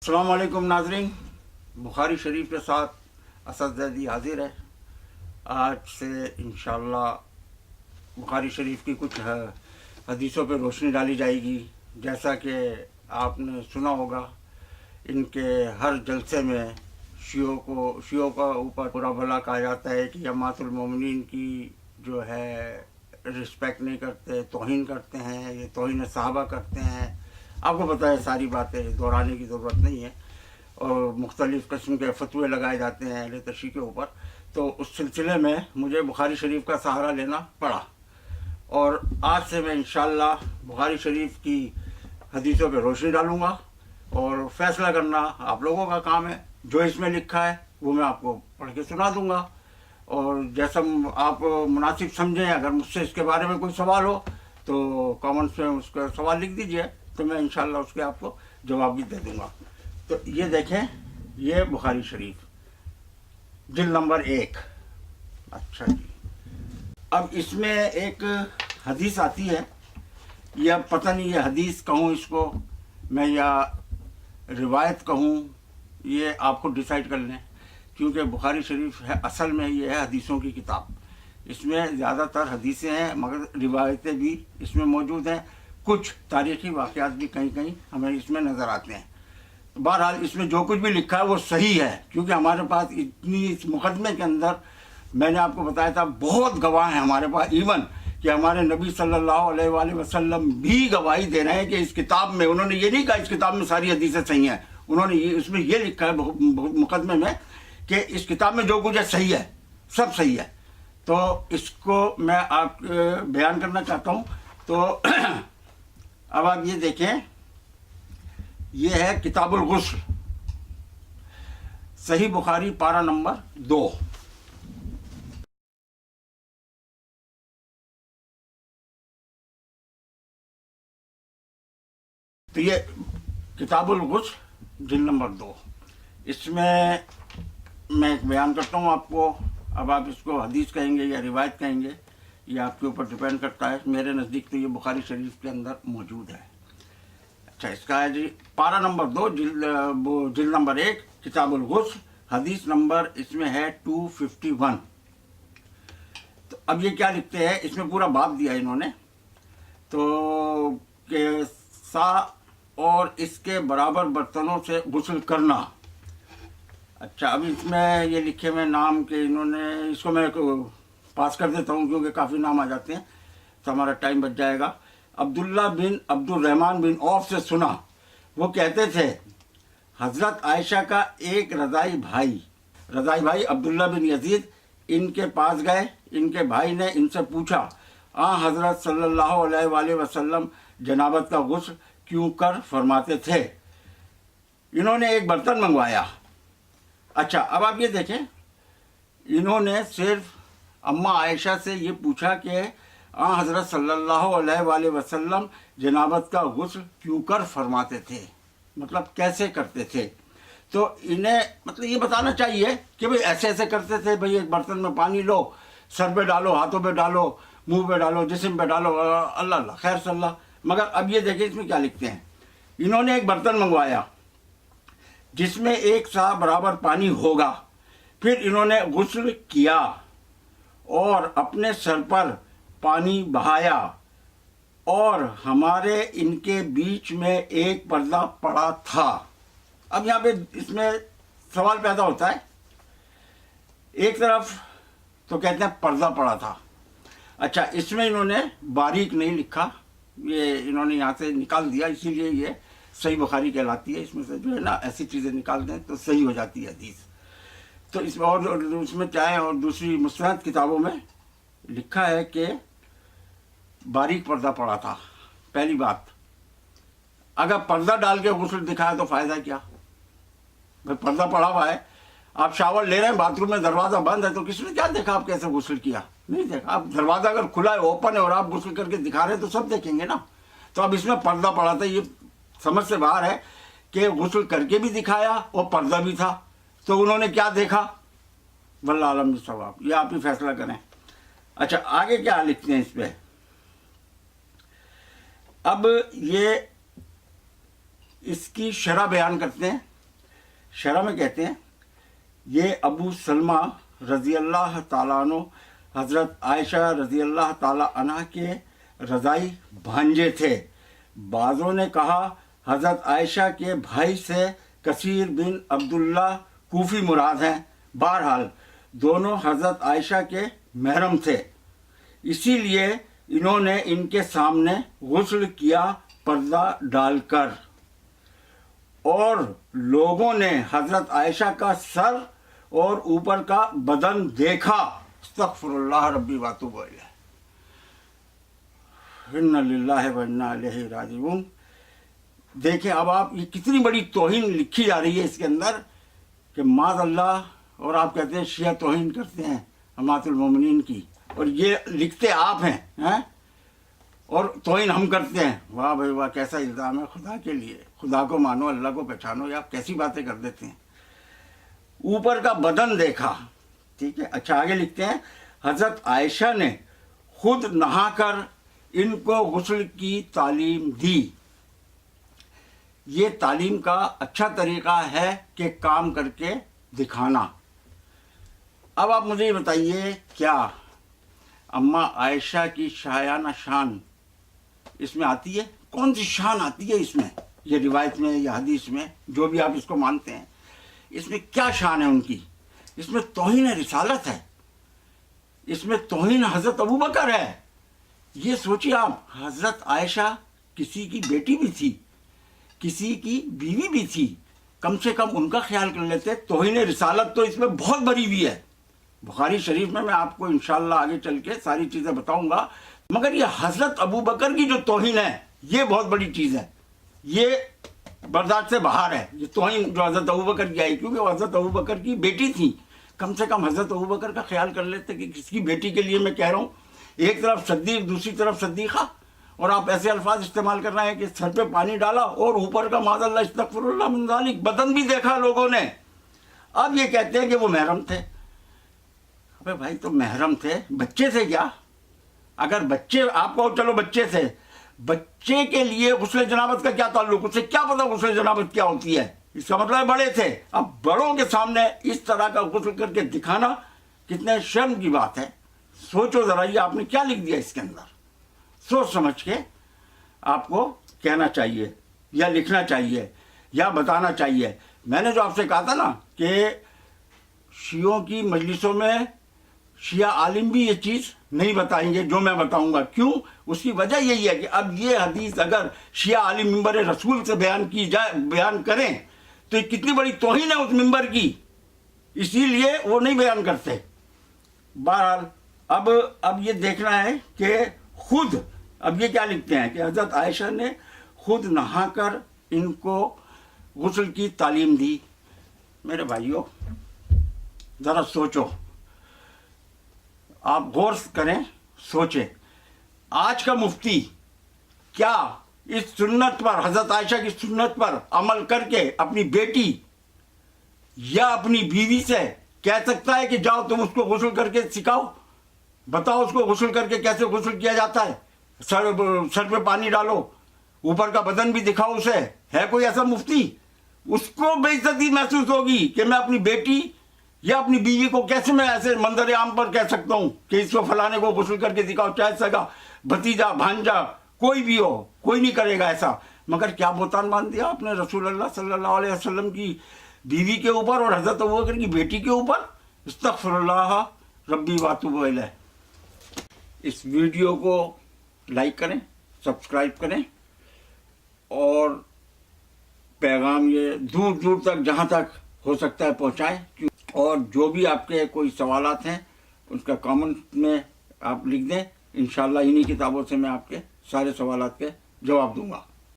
अस्सलाम वालेकुम नाज़रीन, बुखारी शरीफ के साथ असद ज़ैदी हाजिर है। आज से इंशाअल्लाह बुखारी शरीफ की कुछ हदीसों पर रोशनी डाली जाएगी। जैसा कि आपने सुना होगा, इनके हर जलसे में शियों का ऊपर बुरा भला कहा जाता है कि जमातुल मोमिनीन की जो है रिस्पेक्ट नहीं करते, तौहीन करते हैं, ये तौहीन सहाबा करते हैं। आपको पता है, सारी बातें दोहराने की ज़रूरत नहीं है। और मुख्तलिफ़ किस्म के फतवे लगाए जाते हैं अहले तशी के ऊपर। तो उस सिलसिले में मुझे बुखारी शरीफ का सहारा लेना पड़ा और आज से मैं इंशाअल्लाह बुखारी शरीफ की हदीसों पर रोशनी डालूँगा और फ़ैसला करना आप लोगों का काम है। जो इसमें लिखा है वो मैं आपको पढ़ के सुना दूँगा और जैसा आप मुनासिब समझें। अगर मुझसे इसके बारे में कोई सवाल हो तो कमेंट्स में उसका सवाल लिख दीजिए, तो मैं इंशाअल्लाह उसके आपको जवाब भी दे दूँगा। तो ये देखें, ये बुखारी शरीफ जिल्द नंबर 1। अच्छा जी, अब इसमें एक हदीस आती है, या पता नहीं ये हदीस कहूँ इसको मैं या रिवायत कहूँ, ये आपको डिसाइड कर लें। क्योंकि बुखारी शरीफ है असल में ये है हदीसों की किताब। इसमें ज़्यादातर हदीसें हैं मगर रिवायतें भी इसमें मौजूद हैं। कुछ तारीख़ी वाक़यात भी कहीं कहीं हमें इसमें नज़र आते हैं। बहरहाल इसमें जो कुछ भी लिखा है वो सही है, क्योंकि हमारे पास इतनी इस मुकदमे के अंदर मैंने आपको बताया था बहुत गवाह हैं हमारे पास। इवन कि हमारे नबी सल्लल्लाहु अलैहि वसल्लम भी गवाही दे रहे हैं कि इस किताब में, उन्होंने ये नहीं कहा इस किताब में सारी हदीसें सही हैं, उन्होंने ये इसमें ये लिखा है मुकदमे में कि इस किताब में जो कुछ है सही है, सब सही है। तो इसको मैं आप बयान करना चाहता हूँ। तो अब आप ये देखें, ये है किताबुल गुस्ल, सही बुखारी पारा नंबर 2। तो ये किताबुल गुस्ल जिल्द नंबर 2, इसमें मैं एक बयान करता हूँ आपको। अब आप इसको हदीस कहेंगे या रिवायत कहेंगे, ये आपके ऊपर डिपेंड करता है। मेरे नज़दीक तो ये बुखारी शरीफ के अंदर मौजूद है। अच्छा, इसका है जी पारा नंबर 2 जिल्द नंबर 1 किताबुल गुस्ल, हदीस नंबर इसमें है 251। तो अब ये क्या लिखते हैं, इसमें पूरा बाब दिया है इन्होंने। तो के सा और इसके बराबर बर्तनों से गुस्ल करना। अच्छा, अब इसमें ये लिखे हुए नाम के इन्होंने, इसको मैं पास कर देता हूँ क्योंकि काफ़ी नाम आ जाते हैं तो हमारा टाइम बच जाएगा। अब्दुल्ला बिन अब्दुर्रहमान बिन औफ से सुना, वो कहते थे हज़रत आयशा का एक रज़ाई भाई अब्दुल्ला बिन यजीद इनके पास गए। इनके भाई ने इनसे पूछा, हज़रत सल्लल्लाहु अलैहि वसल्लम जनाबत का गुस्ल क्यों कर फरमाते थे। इन्होंने एक बर्तन मंगवाया। अच्छा, अब आप ये देखें, इन्होंने सिर्फ अम्मा आयशा से ये पूछा कि हज़रत सल्लल्लाहु अलैहि वसल्लम जनाबत का गुस्ल क्यों कर फरमाते थे, मतलब कैसे करते थे। तो इन्हें मतलब ये बताना चाहिए कि भाई ऐसे ऐसे करते थे, भाई एक बर्तन में पानी लो, सर पे डालो, हाथों पे डालो, मुंह पे डालो, जिस्म पे डालो, अल्लाह अल्लाह खैर सल्लाह। मगर अब ये देखिए इसमें क्या लिखते हैं। इन्होंने एक बर्तन मंगवाया जिसमें एक सा बराबर पानी होगा। फिर इन्होंने गुस्ल किया और अपने सर पर पानी बहाया और हमारे इनके बीच में एक पर्दा पड़ा था। अब यहाँ पे इसमें सवाल पैदा होता है, एक तरफ तो कहते हैं पर्दा पड़ा था। अच्छा, इसमें इन्होंने बारीक नहीं लिखा, ये इन्होंने यहाँ से निकाल दिया, इसीलिए ये सही बुखारी कहलाती है। इसमें से जो है ना ऐसी चीज़ें निकाल दें तो सही हो जाती है हदीस। तो इसमें और उसमें क्या है, और दूसरी मुस्तनद किताबों में लिखा है कि बारीक पर्दा पड़ा था। पहली बात, अगर पर्दा डाल के गुस्ल दिखाया तो फ़ायदा क्या भाई, पर्दा पड़ा हुआ है, आप शावर ले रहे हैं, बाथरूम में दरवाज़ा बंद है, तो किसने क्या देखा आप कैसे गुस्ल किया, नहीं देखा। आप दरवाज़ा अगर खुला है, ओपन है और आप गुस्ल करके दिखा रहे हैं तो सब देखेंगे ना। तो अब इसमें पर्दा पड़ा था, ये समझ से बाहर है कि गुस्ल करके भी दिखाया और पर्दा भी था। तो उन्होंने क्या देखा, वल्लाह आलम बिस्सवाब, ये आप ही फैसला करें। अच्छा, आगे क्या लिखते हैं इस पर। अब ये इसकी शरह बयान करते हैं। शरह में कहते हैं ये अबू सलमा रज़ी अल्लाह ताला अन्हु हज़रत आयशा रज़ी अल्लाह ताला अन्हा के रज़ाई भांजे थे। बाज़ों ने कहा हज़रत आयशा के भाई से कसीर बिन अब्दुल्ला कूफी मुराद हैं। बहरहाल दोनों हज़रत आयशा के महरम थे, इसीलिए इन्होंने इनके सामने गुस्ल किया पर्दा डालकर, और लोगों ने हज़रत आयशा का सर और ऊपर का बदन देखा। अस्तग़फिरुल्लाह रब्बी व अतूबु इलैह। इन्ना लिल्लाहि व इन्ना इलैहि राजिऊन। देखें अब आप, ये कितनी बड़ी तौहीन लिखी जा रही है इसके अंदर कि माज़अल्लाह, और आप कहते हैं शिया तौहीन करते हैं अम्मातुल मोमिनीन की, और ये लिखते आप हैं और तौहीन हम करते हैं। वाह भाई वाह, कैसा इल्ज़ाम है खुदा के लिए। खुदा को मानो, अल्लाह को पहचानो, या आप कैसी बातें कर देते हैं। ऊपर का बदन देखा, ठीक है। अच्छा आगे लिखते हैं हज़रत आयशा ने खुद नहाकर इनको गुस्ल की तालीम दी। ये तालीम का अच्छा तरीका है कि काम करके दिखाना। अब आप मुझे बताइए, क्या अम्मा आयशा की शायाना शान इसमें आती है? कौन सी शान आती है इसमें, ये रिवायत में या हदीस में, जो भी आप इसको मानते हैं, इसमें क्या शान है उनकी? इसमें तौहीन रिसालत है, इसमें तौहीन हज़रत अबू बकर है। ये सोचिए आप, हज़रत आयशा किसी की बेटी भी थी, किसी की बीवी भी थी, कम से कम उनका ख्याल कर लेते। तौहीन रिसालत तो इसमें बहुत भरी हुई है। बुखारी शरीफ में मैं आपको इंशाअल्लाह आगे चल के सारी चीज़ें बताऊंगा, मगर ये हज़रत अबू बकर की जो तौहीन है, ये बहुत बड़ी चीज़ है, ये बर्दाश्त से बाहर है। ये तौहीन जो हज़रत अबू बकर की आई, क्योंकि वो हज़रत अबू बकर की बेटी थी। कम से कम हज़रत अबू बकर का ख्याल कर लेते कि किसकी बेटी के लिए मैं कह रहा हूँ। एक तरफ सद्दीक, दूसरी तरफ सद्दीक़ा, और आप ऐसे अल्फाज इस्तेमाल कर रहे हैं कि सर पे पानी डाला और ऊपर का माज़अल्लाह इस्तग़फिरुल्लाह मिन ज़ालिक बदन भी देखा लोगों ने। अब ये कहते हैं कि वो महरम थे। अबे भाई, तो महरम थे, बच्चे थे क्या? अगर बच्चे, आपको चलो बच्चे थे, बच्चे के लिए गुस्ले जनाबत का क्या ताल्लुक? उसे क्या पता गुस्ले जनाबत क्या होती है? इसका मतलब बड़े थे। अब बड़ों के सामने इस तरह का गुस्ल करके दिखाना कितने शर्म की बात है। सोचो जरा, ये आपने क्या लिख दिया इसके अंदर। सोच समझ के आपको कहना चाहिए या लिखना चाहिए या बताना चाहिए। मैंने जो आपसे कहा था ना कि शियों की मजलिसों में शिया आलिम भी ये चीज़ नहीं बताएंगे जो मैं बताऊंगा। क्यों? उसकी वजह यही है कि अब ये हदीस अगर शिया आलिम मिंबर रसूल से बयान करें तो कितनी बड़ी तौहीन है उस मिंबर की, इसीलिए वो नहीं बयान करते। बहरहाल अब ये देखना है कि खुद, अब ये क्या लिखते हैं कि हज़रत आयशा ने खुद नहाकर इनको गुस्ल की तालीम दी। मेरे भाइयों, ज़रा सोचो, आप गौर करें, सोचें, आज का मुफ्ती क्या इस सुन्नत पर, हज़रत आयशा की सुन्नत पर अमल करके अपनी बेटी या अपनी बीवी से कह सकता है कि जाओ तुम उसको गुस्ल करके सिखाओ, बताओ उसको गुस्ल करके कैसे गुस्ल किया जाता है, सर पे पानी डालो, ऊपर का बदन भी दिखाओ उसे? है कोई ऐसा मुफ्ती? उसको बेइज्जती महसूस होगी कि मैं अपनी बेटी या अपनी बीवी को कैसे मैं ऐसे मंजर आम पर कह सकता हूँ कि इसको फलाने को गुस्ल करके दिखाओ, चाहे सगा भतीजा भांजा कोई भी हो, कोई नहीं करेगा ऐसा। मगर क्या बोतान बांध दिया आपने रसूल अल्लाह सल्लल्लाहु अलैहि वसल्लम की बीवी के ऊपर और हज़रत अबू बकर की बेटी के ऊपर। अस्तग़फिरुल्लाह रब्बी व अतूबु इलैह। इस वीडियो को लाइक करें, सब्सक्राइब करें, और पैगाम ये दूर दूर तक जहाँ तक हो सकता है पहुँचाएं। और जो भी आपके कोई सवालात हैं उसका कमेंट में आप लिख दें। इंशाअल्लाह इन्हीं किताबों से मैं आपके सारे सवालात के जवाब दूंगा।